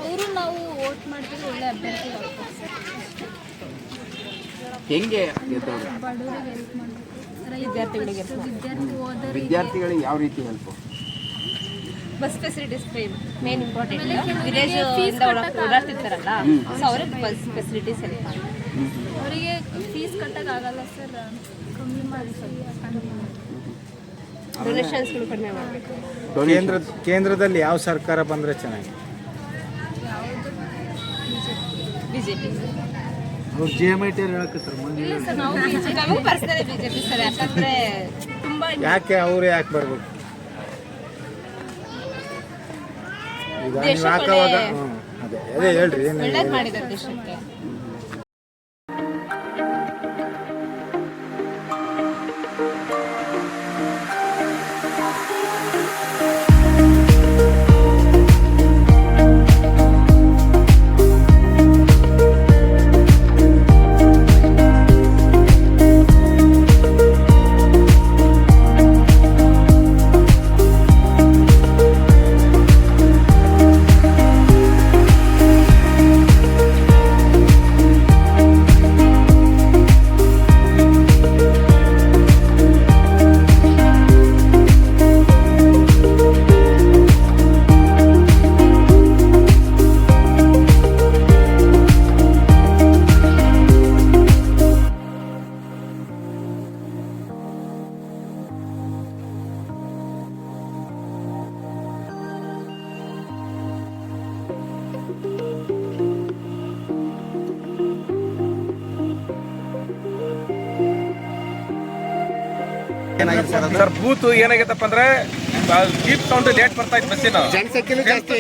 ಅವರು ನಾವು ವೋಟ್ ಮಾಡ್ತೀವಿ, ಒಳ್ಳೆ ಅಭ್ಯರ್ಥಿ ಹೆಂಗೆ ಬಡವರಿಗೆ ಹೆಲ್ಪ್ ಮಾಡಬೇಕು, ವಿದ್ಯಾರ್ಥಿಗಳಿಗೆ ಯಾವ ರೀತಿ help? Bus facilities main important. Village ಓಡಾಡ್ತಿರ್ತಾರಲ್ಲ, ಸೊ ಅವ್ರಿಗೆ ಬಸ್ ಫೆಸಿಲಿಟೀಸ್ ಹೆಲ್ಪ್ ಮಾಡಿ. ಅವರಿಗೆ ಫೀಸ್ ಕಟ್ಟೋಕ್ಕಾಗಲ್ಲ ಸರ್, ಕಮ್ಮಿ ಮಾಡಿ ಡೊನೇಷನ್ಸ್ಗಳು ಕಡಿಮೆ ಮಾಡಬೇಕು. ಕೇಂದ್ರದಲ್ಲಿ ಯಾವ ಸರ್ಕಾರ ಬಂದರೆ ಚೆನ್ನಾಗಿ? ಬಿಜೆಪಿ. ಅವ್ರು GMIT ಹೇಳಕತ್ತಾರೆ ಇಲ್ಲ ಸರ್, ನಾವು ನಮಗೂ ಪರ್ಸನಲಿ ಬಿಜೆಪಿ ಸರ್. ಯಾಕಂದ್ರೆ ತುಂಬಾ ಯಾಕೆ ಅವರು ಯಾಕೆ ಬರ್ಬೇಕು? ಈಗ ನೀವು ದೇಶಕ್ಕೆ ಹಾಕುವಾಗ ಅದೇ ಹೇಳ್ರಿ ಏನು ಒಳ್ಳೇದು ಮಾಡಿದ್ದಾರೆ ದೇಶಕ್ಕೆ. ಸರ್ ಬೂತ್ ಏನಾಗೈತಪ್ಪ ಅಂದ್ರೆ ಕೀಪ್ ಸೌಂಡ್ ಲೇಟ್ ಬರ್ತಾ ಇತ್ತು, ಬಸ್ಸಿನ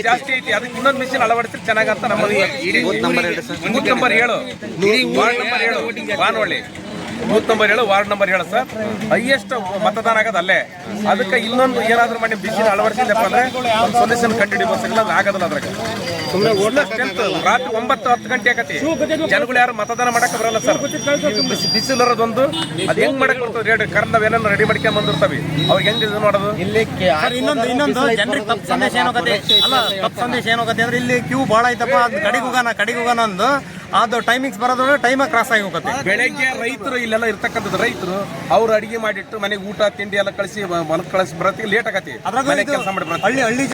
ಜಾಸ್ತಿ ಐತಿ. ಅದಕ್ಕೆ ಇನ್ನೊಂದು ಮಿಷಿನ್ ಅಳವಡಿಸಿದ್ರೆ ಚೆನ್ನಾಗಂತ ನಮ್ಮಲ್ಲಿ. Booth number 7 ward number 7 Banavalli, booth number 7 ward number 7 sir. Highest ಮತದಾನ ಆಗೋದು ಅಲ್ಲೇ. ಅದಕ್ಕೆ ಇನ್ನೊಂದು ಏನಾದ್ರೂ ಮಾಡಿ ಮಿಷಿನ್ ಅಳವಡಿಸಿದಪ್ಪ ಅಂದ್ರೆ ಒಂದು ಸೊಲ್ಯೂಷನ್ ಕಂಡುಹಿಡಿಬೋದು. ಆಗೋದಿಲ್ಲ ಅದ್ರಾಗ. ರಾತ್ರಿ 9-10 ಗಂಟೆ ಆಗತಿ, ಜನಗಳು ಯಾರು ಮತದಾನ ಮಾಡಕ್ ಬರಲ್ಲ ಸರ್. ಬಿಸಿಲು ಇರೋದೊಂದು, ಅದ್ ಹೆಂಗ್ ಮಾಡಕ್ ಬರ್ತದೆ ರೇಟ್ ಕರೆಂಟ್ ನಾವೇನೋ ರೆಡಿ ಮಾಡ್ಕೊಂಡ್ ಬಂದಿರ್ತಾವೆ. ಅವ್ರಿಗೆ ಹೆಂಗ್ ಇದು ನೋಡೋದು? ಇನ್ನೊಂದು ಜನರಿಗೆ ತಪ್ಪು ಸಂದೇಶ ಏನೋಗತ್ತೆ ಅಂದ್ರೆ ಇಲ್ಲಿ ಕ್ಯೂ ಭಾಳ ಐತಪ್ಪ, ಅದು ಕಡೆಗೆ ಹೋಗೋಣ ಅಂದು ಅದು ಟೈಮಿಂಗ್ಸ್ ಬರೋದ್ರ ಟೈಮ್ ಕ್ರಾಸ್ ಆಗಿ ಹೋಗುತ್ತೆ. ಬೆಳಗ್ಗೆ ರೈತರು ಇಲ್ಲೆಲ್ಲ ಇರ್ತಕ್ಕಂಥದ್ದು ರೈತರು ಅವ್ರು ಅಡಿಗೆ ಮಾಡಿಟ್ಟು ಮನೆಗೆ ಊಟ ತಿಂಡಿ ಎಲ್ಲ ಕಳಿಸಿ ಹೊಲಕ್ಕೆ ಕಳಿಸಿ ಬರತ್ತಿಗೆ ಲೇಟ್ ಆಗತಿ. ಕೆಲಸ ಮಾಡಿ ಹಳ್ಳಿ